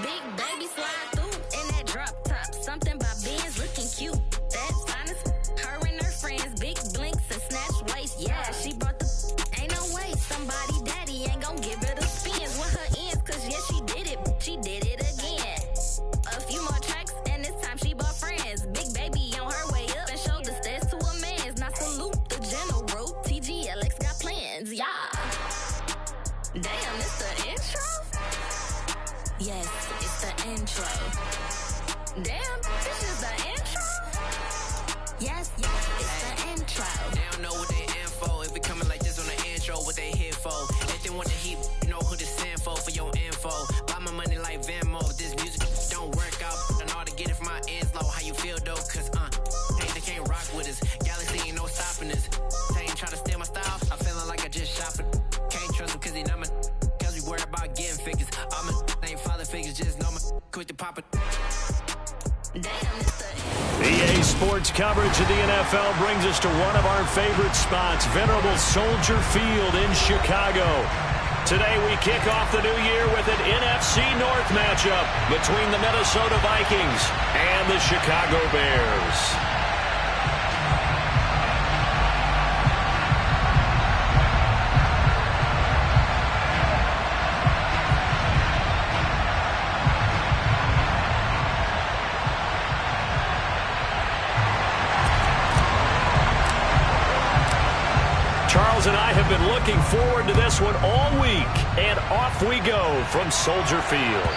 Big baby slide through in that drop top. Something by Benz looking cute. That's honest. Her and her friends, big blinks and snatch waist. Yeah, she brought the. Ain't no way somebody daddy ain't gon' give her the spins with her ends. Cause yeah, she did it. She did it again. A few more tracks and this time she bought friends. Big baby on her way up and showed the stairs to a man's. Now salute the general. TGLX got plans. Yeah. Damn, it's the intro? Yes, it's the intro. Damn, this is the intro? Yes, it's the intro. They don't know what they in for. If we coming like this on the intro, what they here for? If they want the heat, you know who to send for your info. Buy my money like Venmo. If this music don't work out, and all to get it from my ends low. How you feel though? Cause they can't rock with us. Galaxy ain't no stopping us. They ain't try to steal my style. I'm feeling like I just shop it. Can't trust him cause he not my. Cause we worried about getting figures. All my ain't father figures, just know my quick to pop it. Damn, it's the EA Sports coverage of the NFL brings us to one of our favorite spots, venerable Soldier Field in Chicago. Today we kick off the new year with an NFC North matchup between the Minnesota Vikings and the Chicago Bears. Charles and I have been looking forward to this one all week, and off we go from Soldier Field.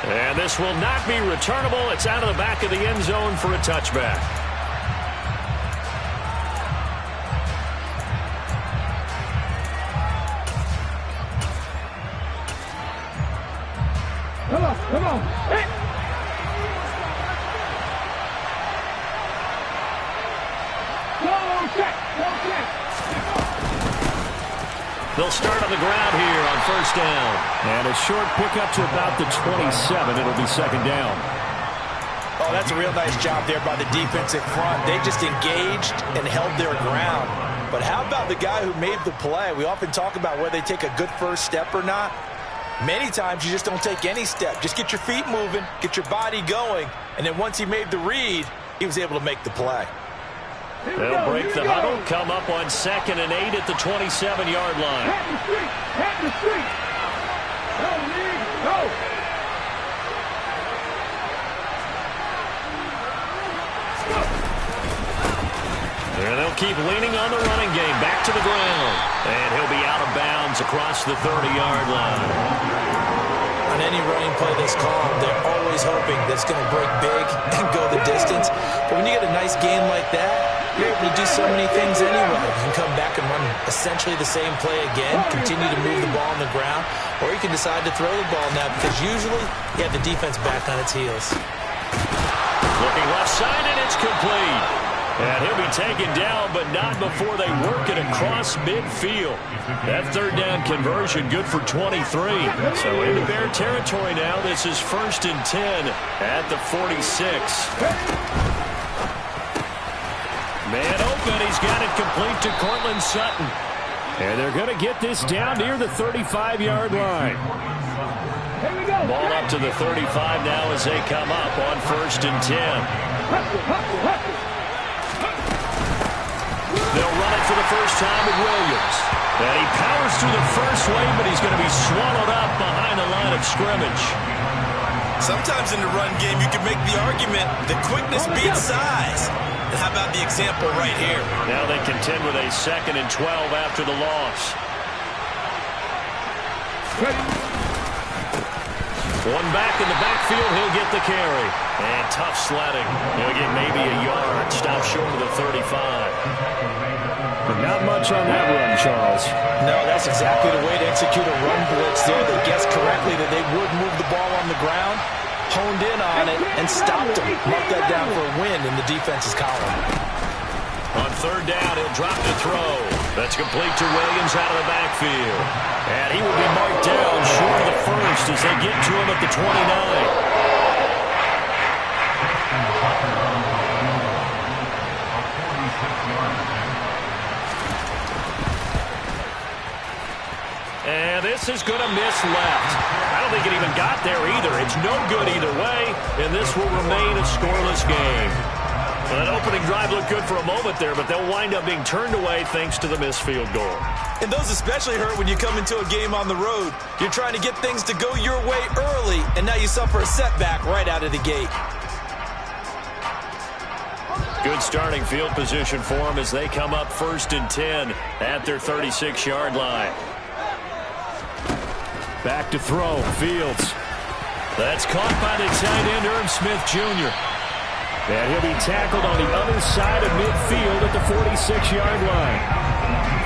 And this will not be returnable. It's out of the back of the end zone for a touchback. Come on. Hey. They'll start on the ground here on first down. And a short pickup to about the 27. It'll be second down. Oh, that's a real nice job there by the defensive front. They just engaged and held their ground. But how about the guy who made the play? We often talk about whether they take a good first step or not. Many times you just don't take any step. Just get your feet moving, get your body going, and then once he made the read, he was able to make the play. They'll break the huddle, come up on 2nd and 8 at the 27-yard line. Head the street. Go, Lee, go. And they'll keep leaning on the running game. Back to the ground. And he'll be out of bounds across the 30-yard line. On any running play that's called, they're always hoping that it's going to break big and go the distance. But when you get a nice game like that, you're able to do so many things anyway. You can come back and run essentially the same play again, continue to move the ball on the ground, or you can decide to throw the ball now because usually you have the defense back on its heels. Looking left side, and it's complete. And he'll be taken down, but not before they work it across midfield. That third down conversion good for 23. So into Bear territory now. This is 1st and 10 at the 46. Man open. He's got it complete to Cortland Sutton. And they're going to get this down near the 35-yard line. Ball up to the 35 now as they come up on 1st and 10. They'll run it for the first time with Williams. And he powers through the first wave, but he's going to be swallowed up behind the line of scrimmage. Sometimes in the run game, you can make the argument that quickness beats size. And how about the example right here? Now they contend with a 2nd and 12 after the loss. One back in the backfield, he'll get the carry. And tough sledding. He'll get maybe a yard. Stop short of the 35. But not much on that run, Charles. No, that's exactly the way to execute a run blitz there. They guessed correctly that they would move the ball on the ground, honed in on it, and stopped him. Mark that down for a win in the defense's column. On 3rd down, he'll drop the throw. That's complete to Williams out of the backfield. And he will be marked down short of the first as they get to him at the 29. And this is going to miss left. I don't think it even got there either. It's no good either way, and this will remain a scoreless game. Well, that opening drive looked good for a moment there, but they'll wind up being turned away thanks to the missed field goal. And those especially hurt when you come into a game on the road. You're trying to get things to go your way early, and now you suffer a setback right out of the gate. Good starting field position for them as they come up 1st and 10 at their 36-yard line. Back to throw, Fields. That's caught by the tight end, Irv Smith Jr. And he'll be tackled on the other side of midfield at the 46-yard line.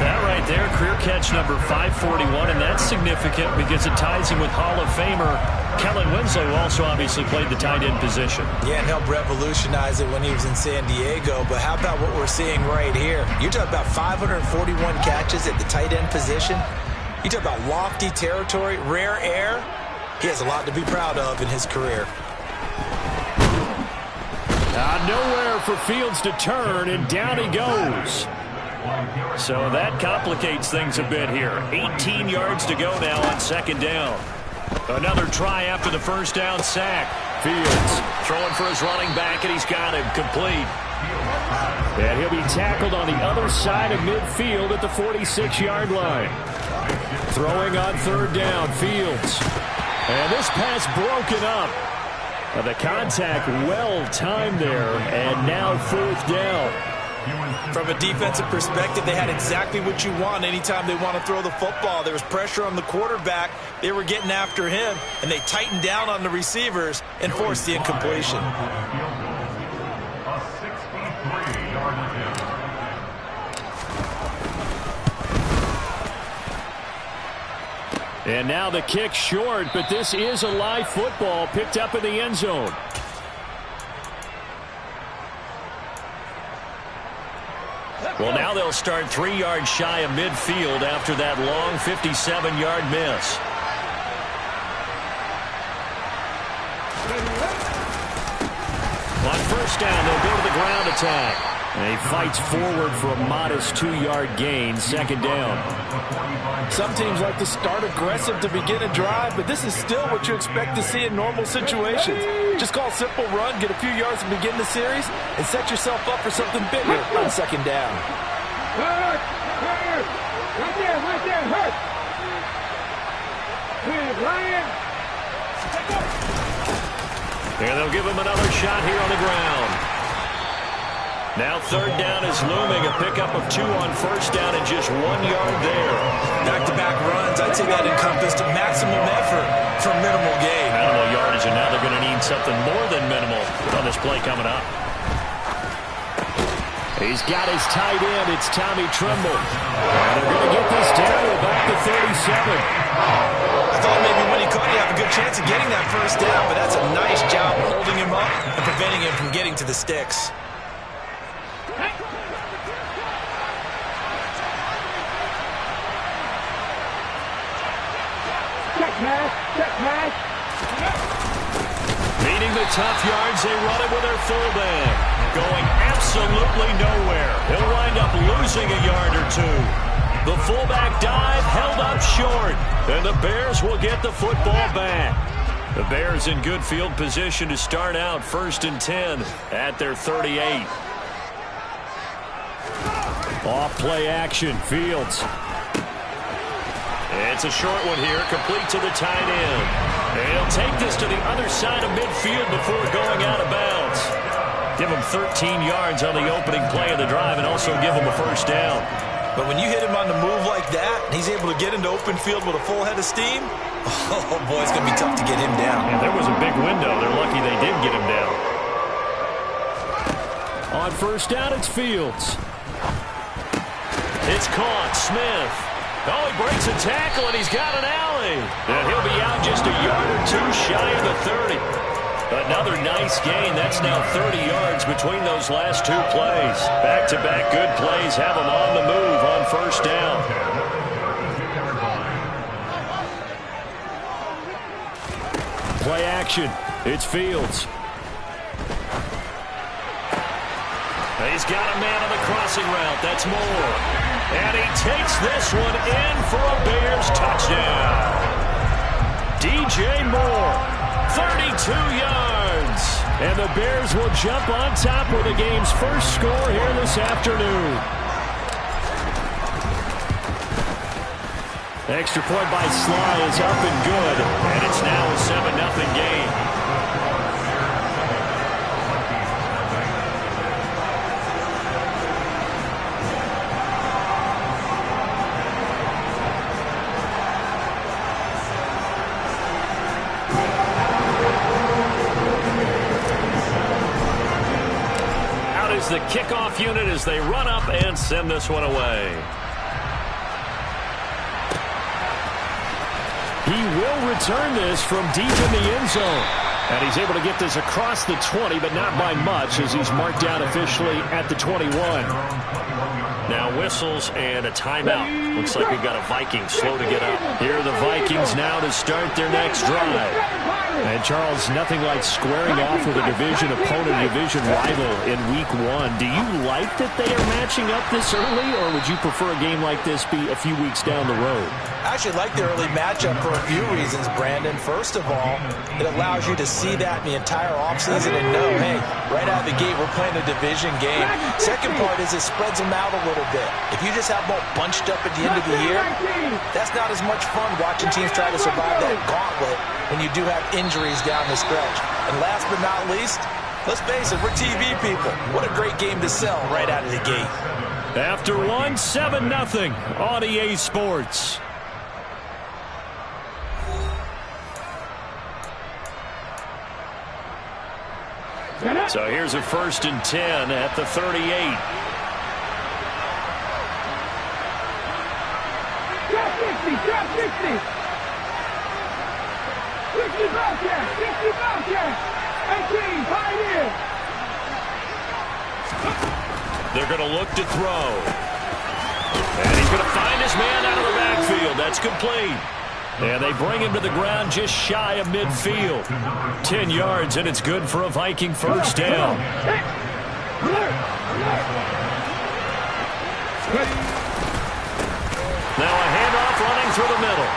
That right there, career catch number 541, and that's significant because it ties him with Hall of Famer Kellen Winslow, who also obviously played the tight end position. Yeah, and helped revolutionize it when he was in San Diego. But how about what we're seeing right here? You're talking about 541 catches at the tight end position. You talk about lofty territory, rare air. He has a lot to be proud of in his career. Nowhere for Fields to turn, and down he goes. So that complicates things a bit here. 18 yards to go now on 2nd down. Another try after the 1st down sack. Fields throwing for his running back, and he's got him complete. And he'll be tackled on the other side of midfield at the 46-yard line. Throwing on 3rd down, Fields. And this pass broken up. The contact well timed there, and now 4th down. From a defensive perspective, they had exactly what you want anytime they want to throw the football. There was pressure on the quarterback. They were getting after him, and they tightened down on the receivers and forced the incompletion. And now the kick short, but this is a live football picked up in the end zone. Well, now they'll start 3 yards shy of midfield after that long 57-yard miss. On 1st down, they'll go to the ground attack. And he fights forward for a modest 2-yard gain, 2nd down. Some teams like to start aggressive to begin a drive, but this is still what you expect to see in normal situations. Just call a simple run, get a few yards to begin the series, and set yourself up for something bigger on 2nd down. Hurt! Right there, hurt! Ryan! And they'll give him another shot here on the ground. Now 3rd down is looming, a pickup of 2 on 1st down and just 1 yard there. Back-to-back runs, I'd say that encompassed maximum effort for minimal gain. Minimal yardage, and now they're going to need something more than minimal on this play coming up. He's got his tight end, it's Tommy Tremble. And they're going to get this down to about the 37. I thought maybe when he caught it, you have a good chance of getting that 1st down, but that's a nice job holding him up and preventing him from getting to the sticks. Check pass. Needing the tough yards, they run it with their fullback. Going absolutely nowhere. He'll wind up losing a yard or 2. The fullback dive held up short, and the Bears will get the football back. The Bears in good field position to start out 1st and 10 at their 38. Off play action, Fields. It's a short one here, complete to the tight end. And he'll take this to the other side of midfield before going out of bounds. Give him 13 yards on the opening play of the drive and also give him a 1st down. But when you hit him on the move like that, and he's able to get into open field with a full head of steam, oh boy, it's going to be tough to get him down. And there was a big window. They're lucky they did get him down. On 1st down, it's Fields. It's caught. Smith. Oh, he breaks a tackle, and he's got an alley. And he'll be out just a yard or 2 shy of the 30. Another nice gain. That's now 30 yards between those last 2 plays. Back-to-back good plays have them on the move on 1st down. Play action. It's Fields. He's got a man on the crossing route. That's Moore. And he takes this one in for a Bears touchdown. DJ Moore, 32 yards. And the Bears will jump on top with the game's first score here this afternoon. Extra point by Sly is up and good, and it's now a 7-0 game. Out is the kickoff unit as they run up and send this one away. He will return this from deep in the end zone. And he's able to get this across the 20, but not by much as he's marked down officially at the 21. Now whistles and a timeout. Looks like we've got a Viking slow to get up. Here are the Vikings now to start their next drive. And Charles, nothing like squaring off with a division opponent, a division rival in week 1. Do you like that they are matching up this early, or would you prefer a game like this be a few weeks down the road? I actually like the early matchup for a few reasons, Brandon. First of all, it allows you to see that in the entire offseason and know, hey, right out of the gate, we're playing a division game. Second part is it spreads them out a little bit. If you just have them all bunched up at the end of the year, that's not as much fun watching teams try to survive that gauntlet when you do have injuries down the stretch. And last but not least, let's face it, we're TV people. What a great game to sell right out of the gate. After 1, 7-0 on EA Sports. So here's a 1st and 10 at the 38. Drop 60, drop 60. 60 Bobcat, 60 Bobcat. 18, Pioneer. They're going to look to throw. And he's going to find his man out of the backfield. That's complete. And they bring him to the ground just shy of midfield. 10 yards, and it's good for a Viking first down. Now a handoff running through the middle.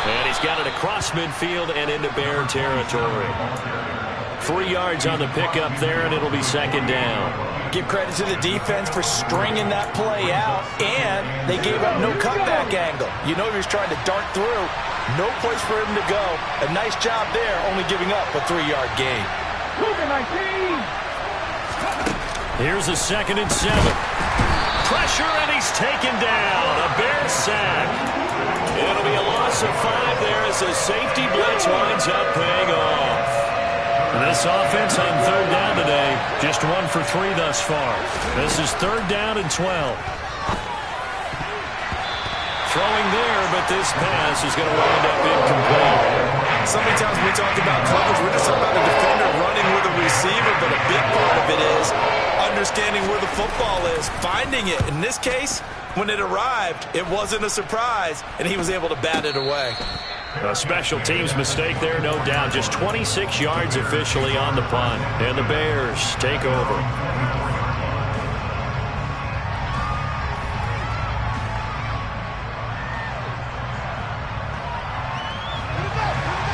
And he's got it across midfield and into Bear territory. 3 yards on the pickup there, and it'll be 2nd down. Give credit to the defense for stringing that play out, and they gave up no cutback angle. You know he was trying to dart through. No place for him to go. A nice job there, only giving up a 3-yard gain. Here's a 2nd and 7. Pressure, and he's taken down. A Bear sack. It'll be a loss of 5 there as the safety blitz winds up paying off. And this offense on 3rd down today, just 1 for 3 thus far. This is 3rd down and 12. Throwing there, but this pass is going to wind up incomplete. So many times when we talk about coverage, we're just talking about a defender running with a receiver, but a big part of it is understanding where the football is, finding it. In this case, when it arrived, it wasn't a surprise, and he was able to bat it away. A special teams mistake there, no doubt. Just 26 yards officially on the punt. And the Bears take over.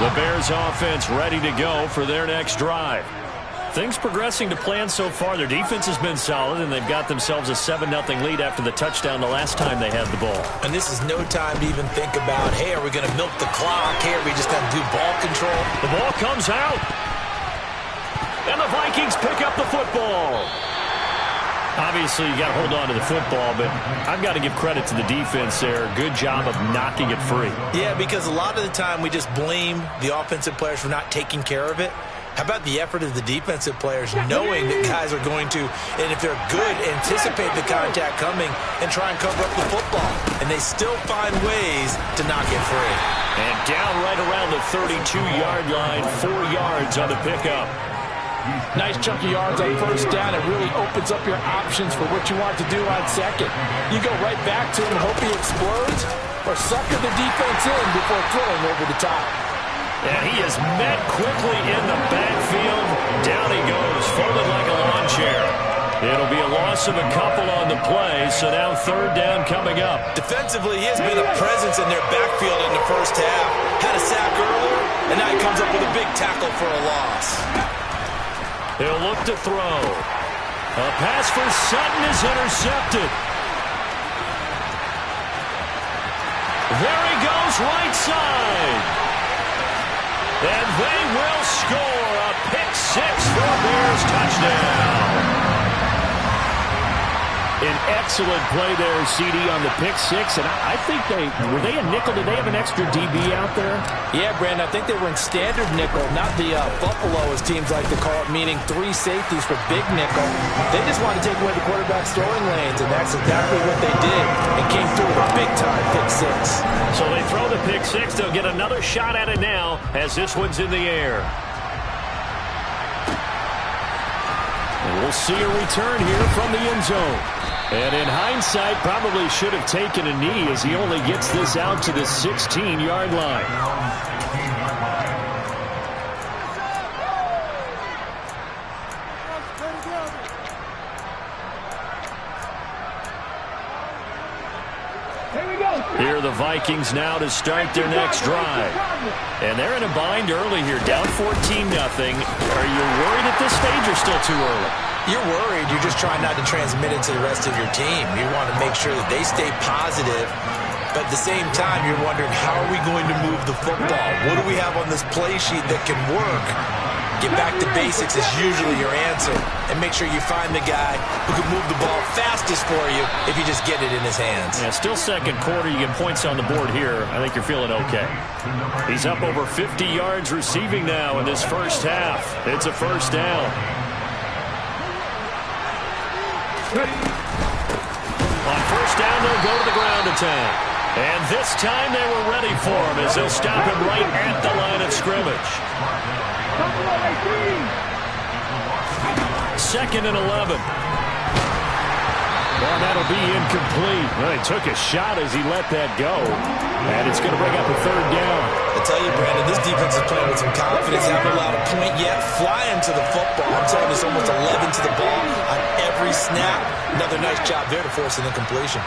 The Bears offense ready to go for their next drive. Things progressing to plan so far. Their defense has been solid, and they've got themselves a 7-0 lead after the touchdown the last time they had the ball. And this is no time to even think about, hey, are we going to milk the clock? Hey, are we just going to do ball control? The ball comes out. And the Vikings pick up the football. Obviously, you got to hold on to the football, but I've got to give credit to the defense there. Good job of knocking it free. Yeah, because a lot of the time we just blame the offensive players for not taking care of it. How about the effort of the defensive players knowing that guys are going to, and if they're good, anticipate the contact coming and try and cover up the football. And they still find ways to knock it free. And down right around the 32-yard line, 4 yards on the pickup. Nice chunky yards on 1st down. It really opens up your options for what you want to do on 2nd. You go right back to him and hope he explodes, or sucker the defense in before throwing over the top. And he is met quickly in the backfield. Down he goes, folded like a lawn chair. It'll be a loss of a couple on the play, so now third down coming up. Defensively, he has been a presence in their backfield in the first half. Had a sack earlier, and now he comes up with a big tackle for a loss. He'll look to throw. A pass for Sutton is intercepted. There he goes, right side. And they will score a pick-6 for a Bears touchdown. An excellent play there, CD, on the pick-6. And I think were they a nickel? Did they have an extra DB out there? Yeah, Brandon, I think they were in standard nickel, not the Buffalo, as teams like to call it, meaning 3 safeties for big nickel. They just wanted to take away the quarterback's throwing lanes, and that's exactly what they did, and came through with a big-time pick-6. So they throw the pick-6. They'll get another shot at it now as this one's in the air. And we'll see a return here from the end zone. And in hindsight, probably should have taken a knee as he only gets this out to the 16-yard line. Here are the Vikings now to start their next drive. And they're in a bind early here, down 14-0. Are you worried at this stage or still too early? You're worried. You're just trying not to transmit it to the rest of your team. You want to make sure that they stay positive. But at the same time, you're wondering, how are we going to move the football? What do we have on this play sheet that can work? Get back to basics is usually your answer. And make sure you find the guy who can move the ball fastest for you if you just get it in his hands. Yeah, still second quarter. You get points on the board here. I think you're feeling okay. He's up over 50 yards receiving now in this first half. It's a first down. On first down, they'll go to the ground attack. And this time they were ready for him as they'll stop him right at the line of scrimmage. Second and 11. Well, that'll be incomplete. Well, he took a shot as he let that go. And it's going to bring up a third down. I tell you, Brandon, this defense is playing with some confidence. Haven't allowed a point yet. Flying to the football. I'm telling you, it's almost 11 to the ball on every snap. Another nice job there to force an incompletion.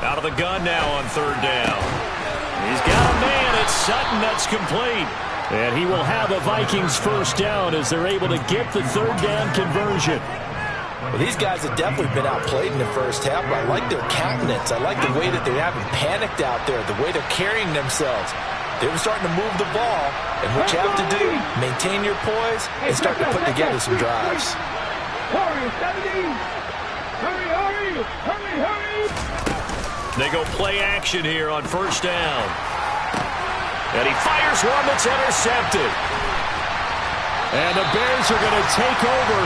Out of the gun now on third down. He's got a man. It's Sutton. That's complete. And he will have a Vikings first down as they're able to get the third down conversion. Well, these guys have definitely been outplayed in the first half, but I like their countenance. I like the way that they haven't panicked out there, the way they're carrying themselves. They were starting to move the ball, and what you have to do, maintain your poise and start to put together some drives. Hurry, 17! Hurry! They go play action here on first down. And he fires one that's intercepted. And the Bears are going to take over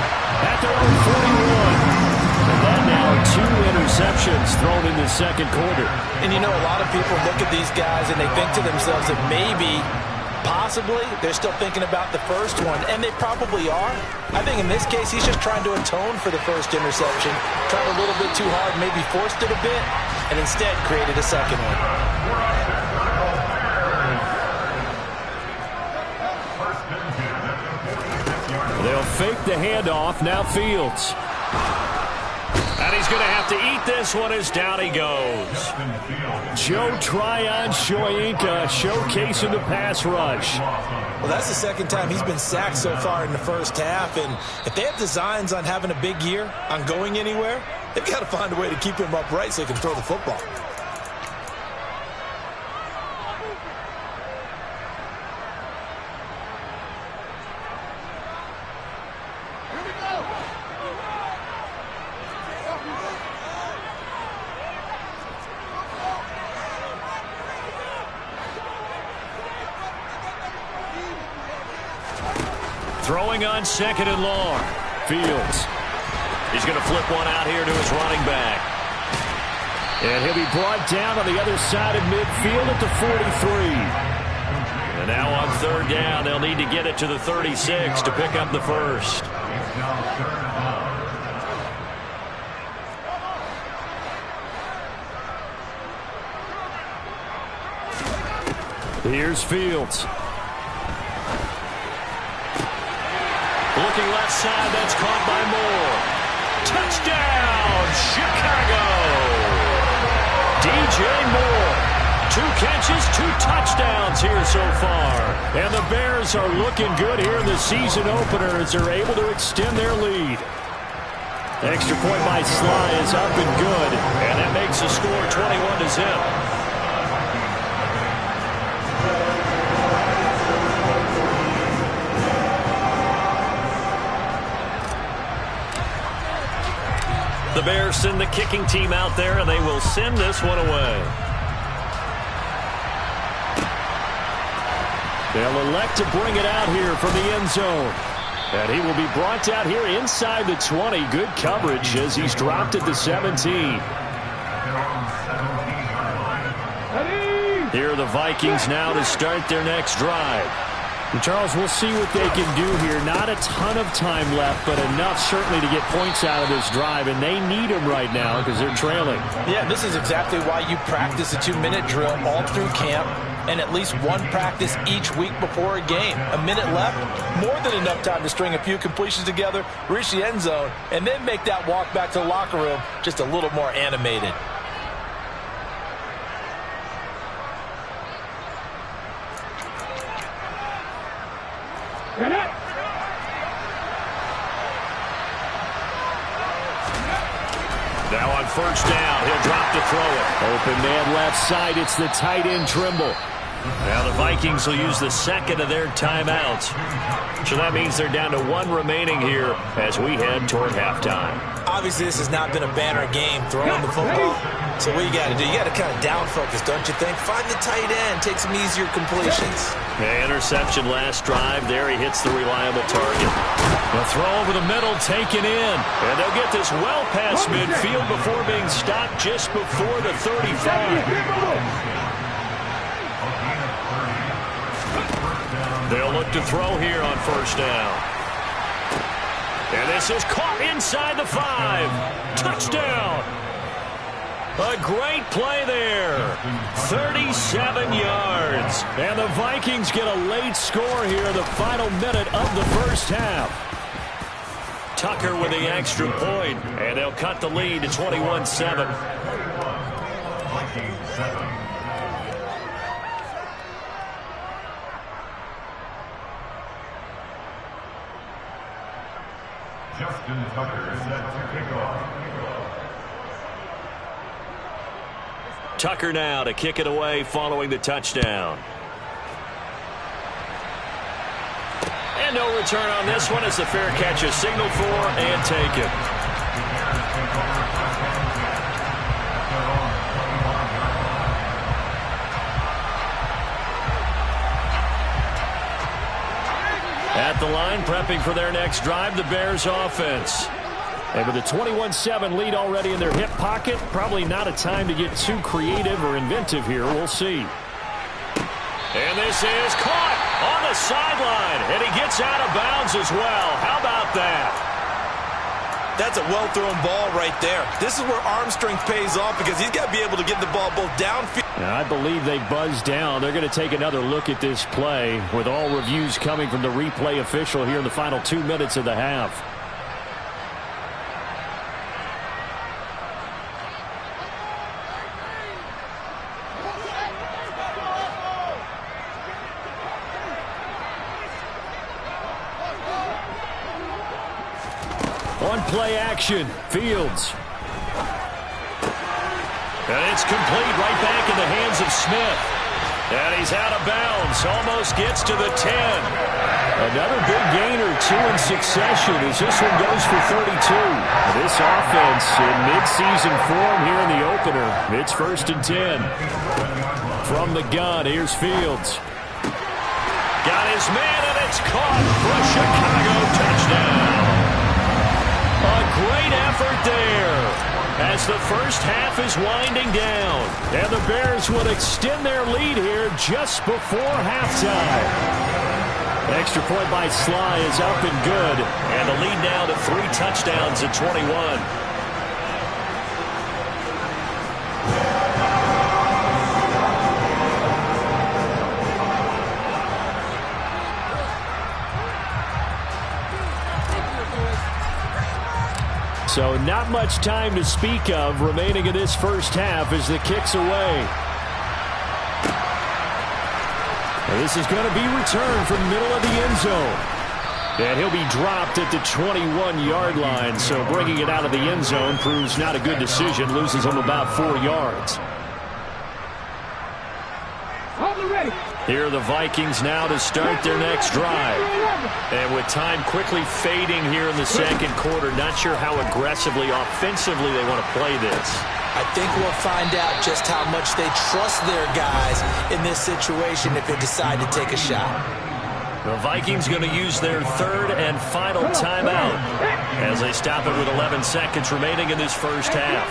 at their own 41. And that now 2 interceptions thrown in the second quarter. And you know, a lot of people look at these guys and they think to themselves that maybe, possibly, they're still thinking about the first one. And they probably are. I think in this case, he's just trying to atone for the first interception. Tried a little bit too hard, maybe forced it a bit, and instead created a second one. They'll fake the handoff. Now Fields. And he's going to have to eat this one as down he goes. Joe Tryon-Shoyinka showcasing the pass rush. Well, that's the second time he's been sacked so far in the first half. And if they have designs on having a big year, on going anywhere, they've got to find a way to keep him upright so he can throw the football. Throwing on second and long. Fields. He's going to flip one out here to his running back. And he'll be brought down on the other side of midfield at the 43. And now on third down, they'll need to get it to the 36 to pick up the first. Here's Fields. looking left side. That's caught by Moore. Touchdown, Chicago! DJ Moore. 2 catches, 2 touchdowns here so far. And the Bears are looking good here in the season opener as they're able to extend their lead. Extra point by Sly is up and good. And that makes the score 21-0. The Bears send the kicking team out there, and they will send this one away. They'll elect to bring it out here from the end zone. And he will be brought out here inside the 20. Good coverage as he's dropped at the 17. Here are the Vikings now to start their next drive. And Charles, we'll see what they can do here. Not a ton of time left, but enough certainly to get points out of this drive, and they need them right now because they're trailing. Yeah, this is exactly why you practice a 2-minute drill all through camp and at least one practice each week before a game. A minute left, more than enough time to string a few completions together, reach the end zone, and then make that walk back to the locker room just a little more animated. Now on first down, he'll drop to throw it. Open man left side, it's the tight end Trimble. Now the Vikings will use the second of their timeouts. So that means they're down to 1 remaining here as we head toward halftime. Obviously, this has not been a banner game throwing the football. So what you got to do, you got to kind of down focus, don't you think? Find the tight end, take some easier completions. The interception last drive. There he hits the reliable target. The throw over the middle taken in. And they'll get this well past midfield before being stopped just before the 35. They'll look to throw here on first down. And this is caught inside the 5. Touchdown. A great play there. 37 yards. And the Vikings get a late score here in the final minute of the first half. Tucker with the extra point. And they'll cut the lead to 21-7. Justin Tucker set to kick off. Tucker now to kick it away following the touchdown. And no return on this one as the fair catch is signaled for and taken. At the line, prepping for their next drive, the Bears offense. And with a 21-7 lead already in their hip pocket, probably not a time to get too creative or inventive here. We'll see. And this is caught on the sideline, and he gets out of bounds as well. How about that? That's a well-thrown ball right there. This is where arm strength pays off because he's got to be able to get the ball both downfield. I believe they buzzed down. They're going to take another look at this play with all reviews coming from the replay official here in the final 2 minutes of the half. On play action, Fields. And it's complete right back in the hands of Smith. And he's out of bounds, almost gets to the 10. Another big gain or 2 in succession as this one goes for 32. This offense in midseason form here in the opener. It's 1st and 10. From the gun, here's Fields. Got his man, and it's caught for a Chicago touchdown. A great effort there as the first half is winding down. And the Bears would extend their lead here just before halftime. Extra point by Sly is up and good. And the lead now to 3 touchdowns at 21. So not much time to speak of remaining in this first half as the kick's away. And this is going to be returned from the middle of the end zone. And he'll be dropped at the 21-yard line. So bringing it out of the end zone proves not a good decision. Loses him about 4 yards. Here are the Vikings now to start their next drive. And with time quickly fading here in the second quarter, not sure how aggressively, offensively they want to play this. I think we'll find out just how much they trust their guys in this situation if they decide to take a shot. The Vikings going to use their third and final timeout as they stop it with 11 seconds remaining in this first half.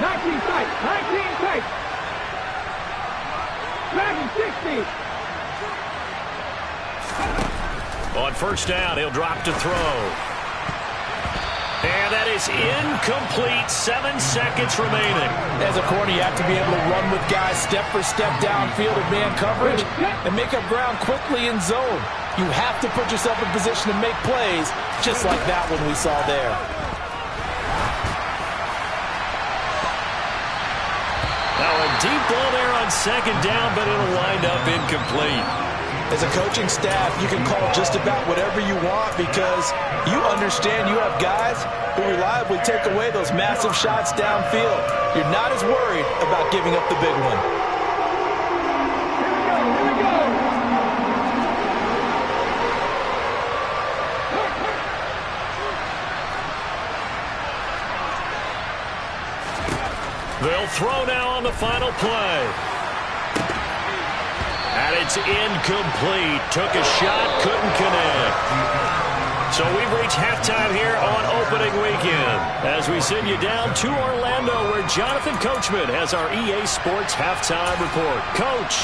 19 tight, 19 tight. 60. On first down, he'll drop to throw. And that is incomplete. 7 seconds remaining. As a corner, you have to be able to run with guys step for step downfield in man coverage and make up ground quickly in zone. You have to put yourself in position to make plays, just like that one we saw there. Now a deep ball there on second down, but it'll wind up incomplete. As a coaching staff, you can call just about whatever you want because you understand you have guys who reliably take away those massive shots downfield. You're not as worried about giving up the big one. Here we go. They'll throw now on the final play. And it's incomplete. Took a shot, couldn't connect. So we've reached halftime here on opening weekend as we send you down to Orlando where Jonathan Coachman has our EA Sports halftime report. Coach.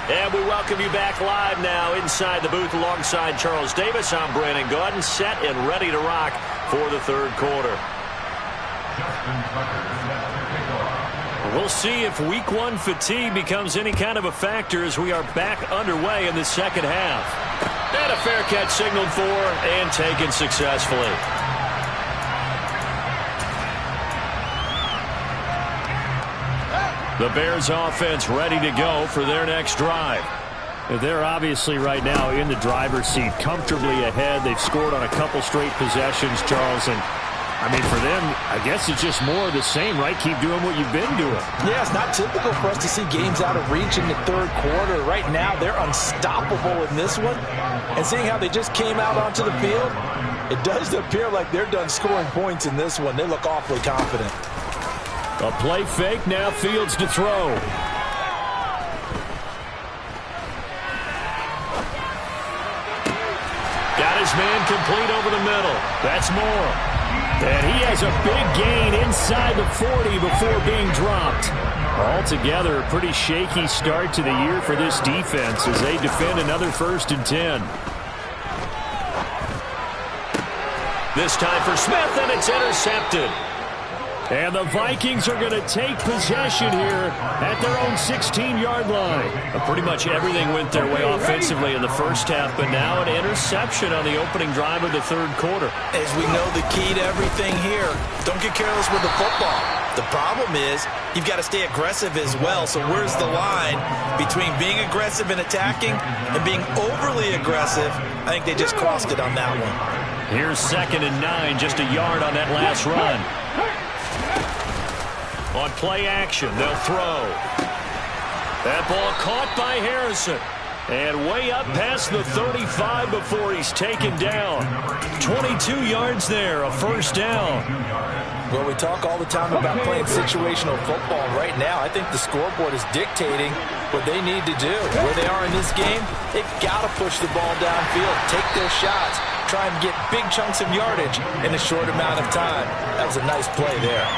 And we welcome you back live now inside the booth alongside Charles Davis. I'm Brandon Gaudin, set and ready to rock for the third quarter. We'll see if week one fatigue becomes any kind of a factor as we are back underway in the second half. And a fair catch signaled for and taken successfully. The Bears offense ready to go for their next drive. They're obviously right now in the driver's seat, comfortably ahead. They've scored on a couple straight possessions, Charles, and I mean, for them, I guess it's just more of the same, right? Keep doing what you've been doing. Yeah, it's not typical for us to see games out of reach in the third quarter. Right now, they're unstoppable in this one. And seeing how they just came out onto the field, it does appear like they're done scoring points in this one. They look awfully confident. A play fake, now Fields to throw. Got his man complete over the middle. That's Moore. And he has a big gain inside the 40 before being dropped. Altogether, a pretty shaky start to the year for this defense as they defend another 1st and 10. This time for Smith, and it's intercepted. And the Vikings are going to take possession here at their own 16-yard line. Pretty much everything went their way offensively in the first half, but now an interception on the opening drive of the third quarter. As we know, the key to everything here, don't get careless with the football. The problem is you've got to stay aggressive as well. So where's the line between being aggressive and attacking and being overly aggressive? I think they just crossed it on that one. Here's 2nd and 9, just a yard on that last run. On play action, they'll throw. That ball caught by Harrison. And way up past the 35 before he's taken down. 22 yards there, a 1st down. Well, we talk all the time about playing situational football. Right now, I think the scoreboard is dictating what they need to do. Where they are in this game, they've got to push the ball downfield, take their shots, try and get big chunks of yardage in a short amount of time. That was a nice play there.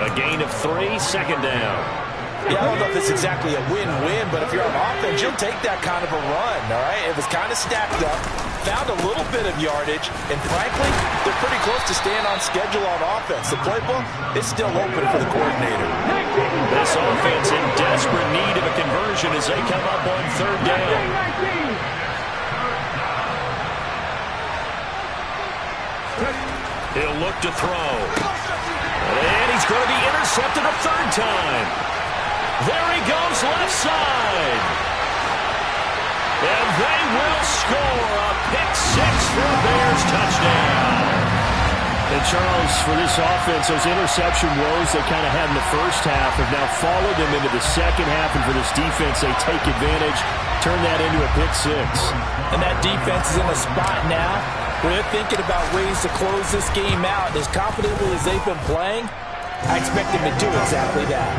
A gain of 3, 2nd down. Yeah, I don't know if it's exactly a win-win, but if you're on offense, you'll take that kind of a run, all right? It was kind of stacked up. found a little bit of yardage, and frankly, they're pretty close to staying on schedule on offense. The playbook is still open for the coordinator. This offense in desperate need of a conversion as they come up on third down. He'll look to throw. And he's going to be intercepted a third time. There he goes, left side. And they will score a pick-6 for a Bears touchdown. And Charles, for this offense, those interception woes they kind of had in the first half have now followed them into the second half. And for this defense, they take advantage, turn that into a pick-6. And that defense is in a spot now where they're thinking about ways to close this game out. As confidently as they've been playing, I expect them to do exactly that.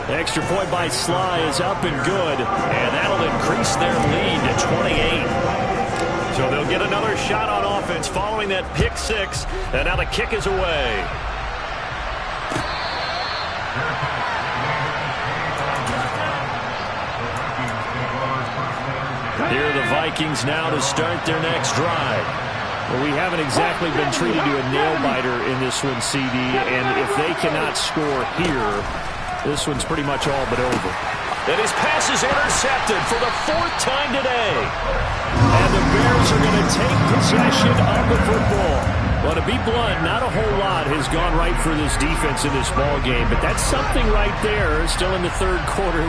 The extra point by Sly is up and good, and that'll increase their lead to 28. So they'll get another shot on offense following that pick-6, and now the kick is away. Here are the Vikings now to start their next drive. Well, we haven't exactly been treated to a nail-biter in this one, CD, and if they cannot score here, this one's pretty much all but over. And his pass is intercepted for the 4th time today. And the Bears are going to take possession of the football. Well, to be blunt, not a whole lot has gone right for this defense in this ball game, but that's something right there. Still in the third quarter.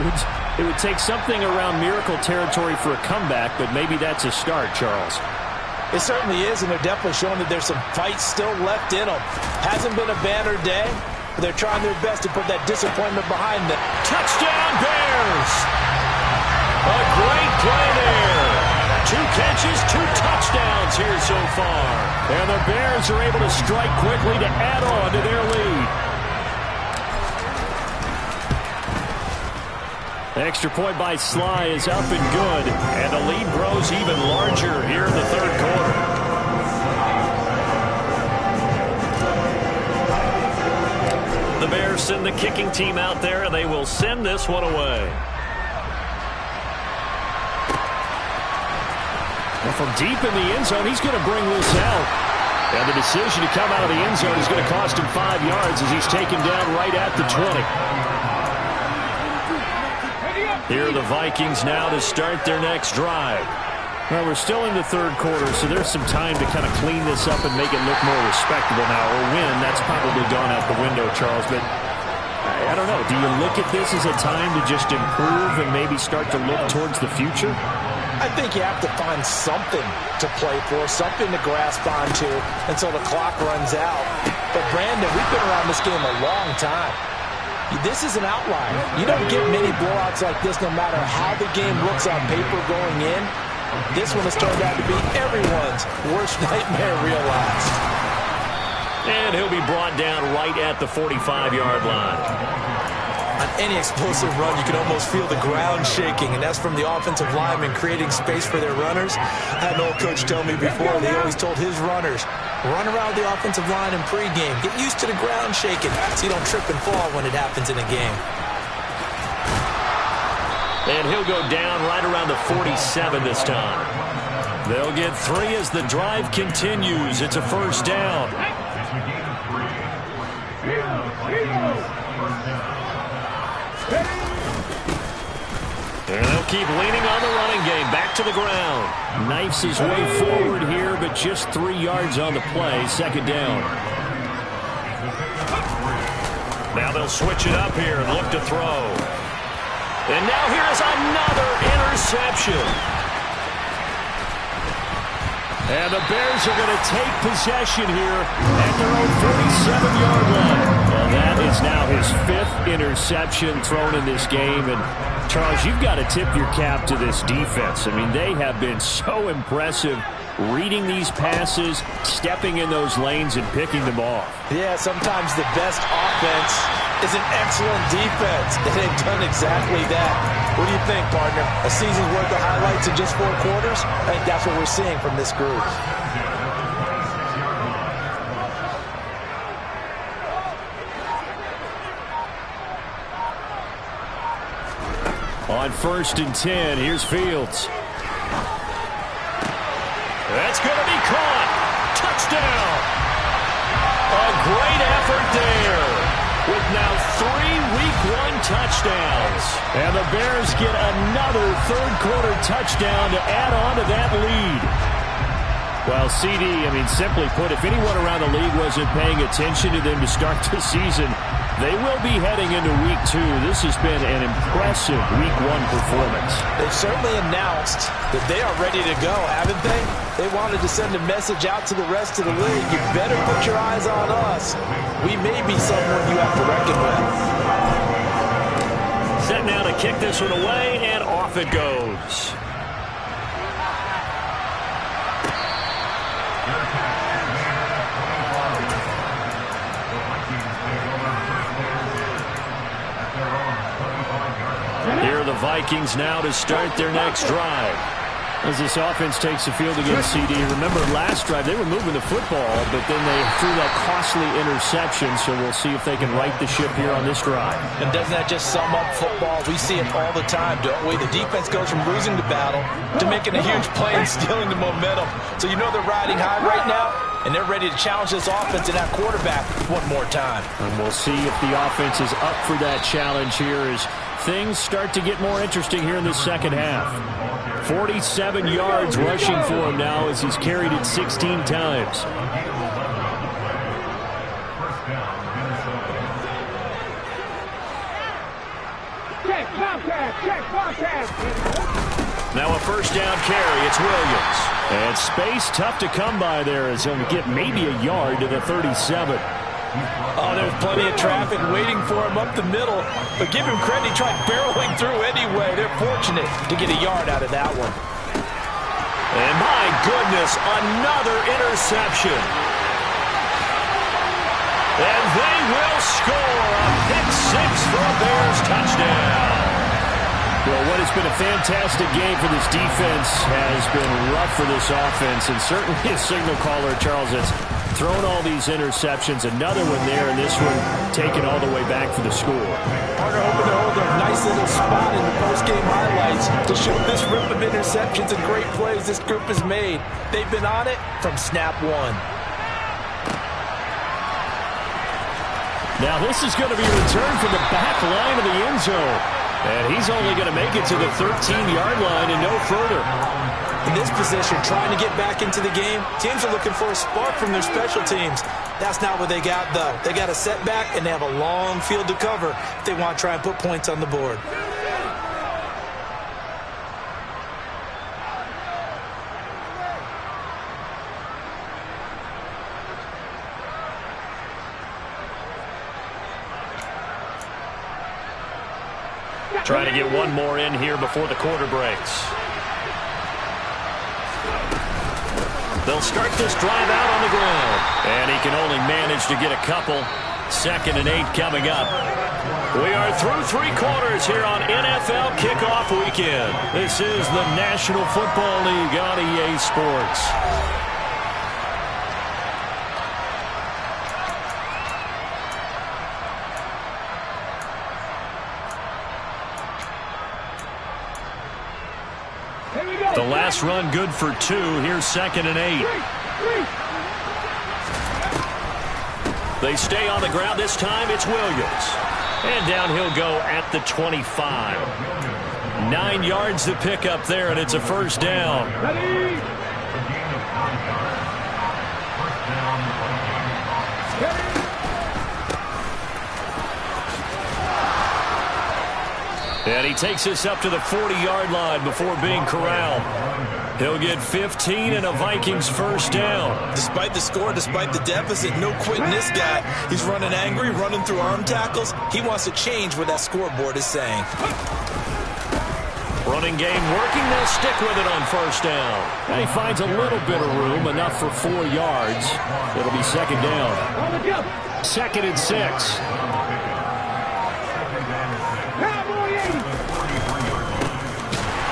It would take something around miracle territory for a comeback, but maybe that's a start, Charles. It certainly is, and they're definitely showing that there's some fight still left in them. Hasn't been a banner day, but they're trying their best to put that disappointment behind them. Touchdown, Bears! A great play there. 2 catches, 2 touchdowns here so far. And the Bears are able to strike quickly to add on to their lead. Extra point by Sly is up and good, and the lead grows even larger here in the third quarter. The Bears send the kicking team out there, and they will send this one away. And from deep in the end zone, he's going to bring this out. And the decision to come out of the end zone is going to cost him 5 yards as he's taken down right at the 20. Here are the Vikings now to start their next drive. Well, we're still in the third quarter, so there's some time to kind of clean this up and make it look more respectable now. Or win, that's probably gone out the window, Charles. But I don't know. Do you look at this as a time to just improve and maybe start to look towards the future? I think you have to find something to play for, something to grasp onto until the clock runs out. But, Brandon, we've been around this game a long time. This is an outlier. You don't get many blowouts like this no matter how the game looks on paper going in. This one has turned out to be everyone's worst nightmare realized. And he'll be brought down right at the 45-yard line. On any explosive run, you can almost feel the ground shaking, and that's from the offensive linemen creating space for their runners. I had an old coach tell me before, they always told his runners, run around the offensive line in pregame. Get used to the ground shaking so you don't trip and fall when it happens in a game. And he'll go down right around the 47 this time. They'll get 3 as the drive continues. It's a first down. And they'll keep leaning on the running game. Back to the ground. Knifes his way forward here, but just 3 yards on the play. Second down. Now they'll switch it up here and look to throw. And now here's another interception. And the Bears are going to take possession here at their own 47-yard line. Well, that is now his 5th interception thrown in this game. And, Charles, you've got to tip your cap to this defense. I mean, they have been so impressive reading these passes, stepping in those lanes, and picking them off. Yeah, sometimes the best offense is an excellent defense, and they've done exactly that. What do you think, partner? A season's worth of highlights in just 4 quarters? I think that's what we're seeing from this group. On 1st and 10, here's Fields. That's going to be caught. Touchdown. A great effort there, with now 3 Week 1 touchdowns. And the Bears get another third-quarter touchdown to add on to that lead. Well, CD, simply put, if anyone around the league wasn't paying attention to them to start the season, they will be heading into Week 2. This has been an impressive Week 1 performance. They've certainly announced that they are ready to go, haven't they? They wanted to send a message out to the rest of the league. You better put your eyes on us. We may be someone you have to reckon with. Set now to kick this one away, and off it goes. Here are the Vikings now to start their next drive. As this offense takes the field against CD. Remember, last drive they were moving the football, but then they threw that costly interception, so we'll see if they can right the ship here on this drive. And doesn't that just sum up football? We see it all the time, don't we? The defense goes from losing the battle to making a huge play and stealing the momentum. So you know they're riding high right now, and they're ready to challenge this offense and that quarterback one more time. And we'll see if the offense is up for that challenge here as things start to get more interesting here in the second half. 47 yards rushing for him now as he's carried it 16 times. Now a first down carry. It's Williams. And space tough to come by there as he'll get maybe a yard to the 37. Oh, there's plenty of traffic waiting for him up the middle. But give him credit, he tried barreling through anyway. They're fortunate to get a yard out of that one. And my goodness, another interception. And they will score a pick-6 for a Bears touchdown. Well, what has been a fantastic game for this defense has been rough for this offense, and certainly a signal caller, Charles, that's thrown all these interceptions. Another one there, and this one taken all the way back for the score. Partner hoping to hold a nice little spot in the post-game highlights to show this rip of interceptions and great plays this group has made. They've been on it from snap one. Now this is going to be returned from the back line of the end zone. And he's only going to make it to the 13-yard line and no further. In this position, trying to get back into the game, teams are looking for a spark from their special teams. That's not what they got, though. They got a setback, and they have a long field to cover if they want to try and put points on the board. Trying to get one more in here before the quarter breaks. They'll start this drive out on the ground. And he can only manage to get a couple. 2nd and 8 coming up. We are through 3 quarters here on NFL Kickoff Weekend. This is the National Football League on EA Sports. The last run good for 2. Here's 2nd and 8. They stay on the ground. This time it's Williams. And down he'll go at the 25. 9 yards to pick up there, and it's a first down. And he takes us up to the 40-yard line before being corralled. He'll get 15 and a Vikings first down. Despite the score, despite the deficit, no quitting this guy. He's running angry, running through arm tackles. He wants to change what that scoreboard is saying. Running game working. They'll stick with it on first down. And he finds a little bit of room, enough for 4 yards. It'll be 2nd down. 2nd and 6.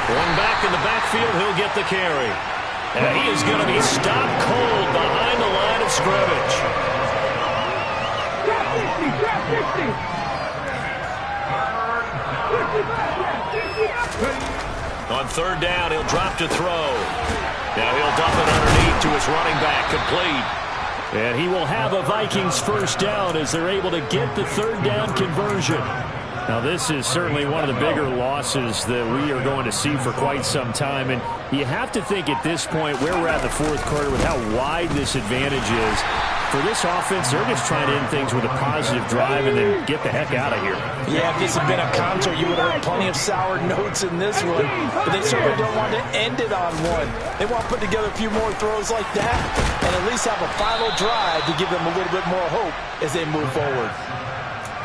One back in the backfield, he'll get the carry. And he is going to be stopped cold behind the line of scrimmage. On 3rd down, he'll drop to throw. Now he'll dump it underneath to his running back, complete. And he will have a Vikings first down as they're able to get the third down conversion. Now, this is certainly one of the bigger losses that we are going to see for quite some time. And you have to think at this point where we're at in the fourth quarter with how wide this advantage is. For this offense, they're just trying to end things with a positive drive and then get the heck out of here. Yeah, if this had been a counter, you would have heard plenty of sour notes in this one. But they certainly don't want to end it on one. They want to put together a few more throws like that and at least have a final drive to give them a little bit more hope as they move forward.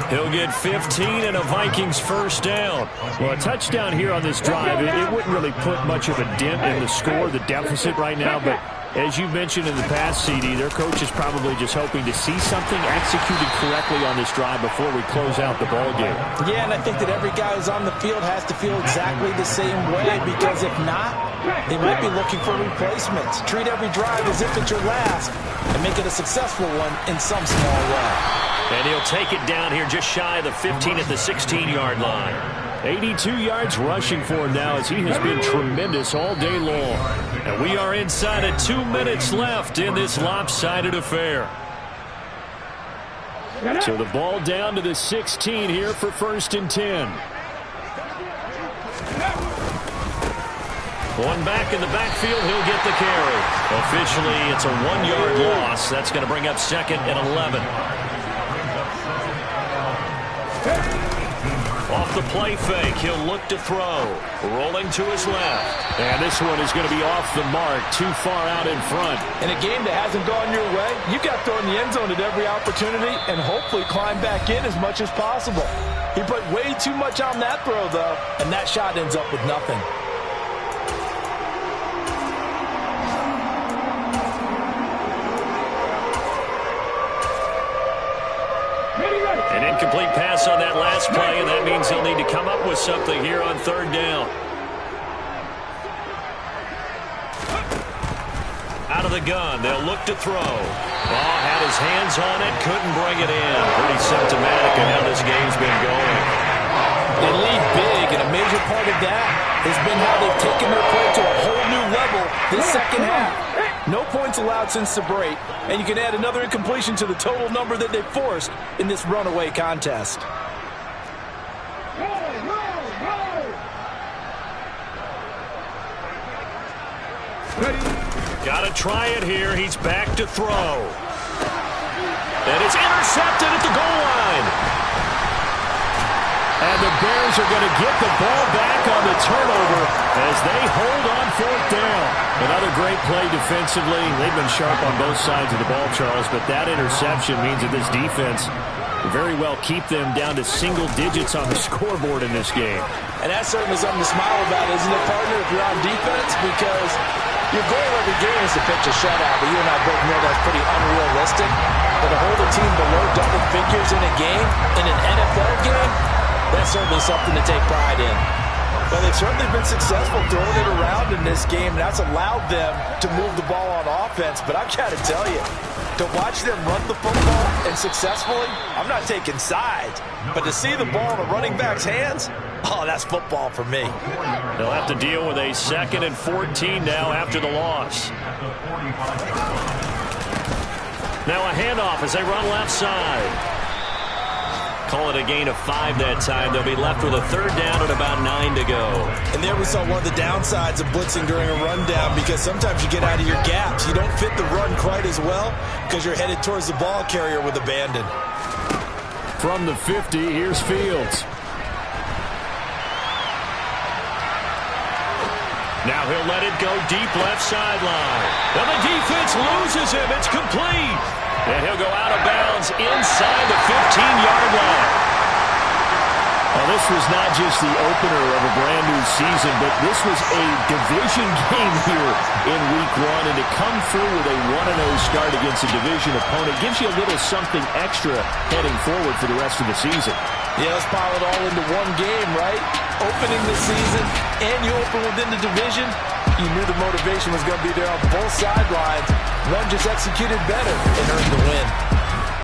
He'll get 15 and a Vikings first down. Well, a touchdown here on this drive, it wouldn't really put much of a dent in the score, the deficit right now. But as you mentioned in the past, CD, their coach is probably just hoping to see something executed correctly on this drive before we close out the ball game. Yeah, and I think that every guy who's on the field has to feel exactly the same way, because if not, they might be looking for replacements. Treat every drive as if it's your last and make it a successful one in some small way. And he'll take it down here just shy of the 15 at the 16-yard line. 82 yards rushing for him now as he has been tremendous all day long. And we are inside of 2 minutes left in this lopsided affair. So the ball down to the 16 here for 1st and 10. One back in the backfield, he'll get the carry. Officially, it's a 1-yard loss. That's going to bring up 2nd and 11. Off the play fake, he'll look to throw. Rolling to his left. And this one is going to be off the mark, too far out in front. In a game that hasn't gone your way, you've got to throw in the end zone at every opportunity and hopefully climb back in as much as possible. He put way too much on that throw, though, and that shot ends up with nothing. An incomplete pass on that last play, and that means he'll need to come up with something here on 3rd down. Out of the gun, they'll look to throw. Ball had his hands on it, couldn't bring it in. Pretty symptomatic of how this game's been going. They lead big, and a major part of that has been how they've taken their play to a whole new level this second half. No points allowed since the break, and you can add another incompletion to the total number that they forced in this runaway contest. Got to try it here. He's back to throw. And it's intercepted at the goal line. And the Bears are going to get the ball back on the turnover as they hold on 4th down. Another great play defensively. They've been sharp on both sides of the ball, Charles, but that interception means that this defense will very well keep them down to single digits on the scoreboard in this game. And that's certainly something to smile about, isn't it, partner, if you're on defense? Because your goal every game is to pitch a shutout, but you and I both know that's pretty unrealistic. But to hold a team below double figures in a game, in an NFL game, that's certainly something to take pride in. Well, they've certainly been successful throwing it around in this game, and that's allowed them to move the ball on offense. But I've got to tell you, to watch them run the football and successfully, I'm not taking sides. But to see the ball in a running back's hands, oh, that's football for me. They'll have to deal with a 2nd and 14 now after the loss. Now a handoff as they run left side. Call it a gain of 5 that time. They'll be left with a 3rd down at about 9 to go. And there we saw one of the downsides of blitzing during a rundown, because sometimes you get out of your gaps. You don't fit the run quite as well because you're headed towards the ball carrier with abandon. From the 50, here's Fields. Now he'll let it go deep left sideline. Now the defense loses him. It's complete. And he'll go out of bounds inside the 15-yard line. Well, this was not just the opener of a brand-new season, but this was a division game here in Week 1. And to come through with a 1-0 start against a division opponent gives you a little something extra heading forward for the rest of the season. Yeah, let's pile it all into one game, right? Opening the season, and you open within the division. You knew the motivation was going to be there on both sidelines. One just executed better and earned the win.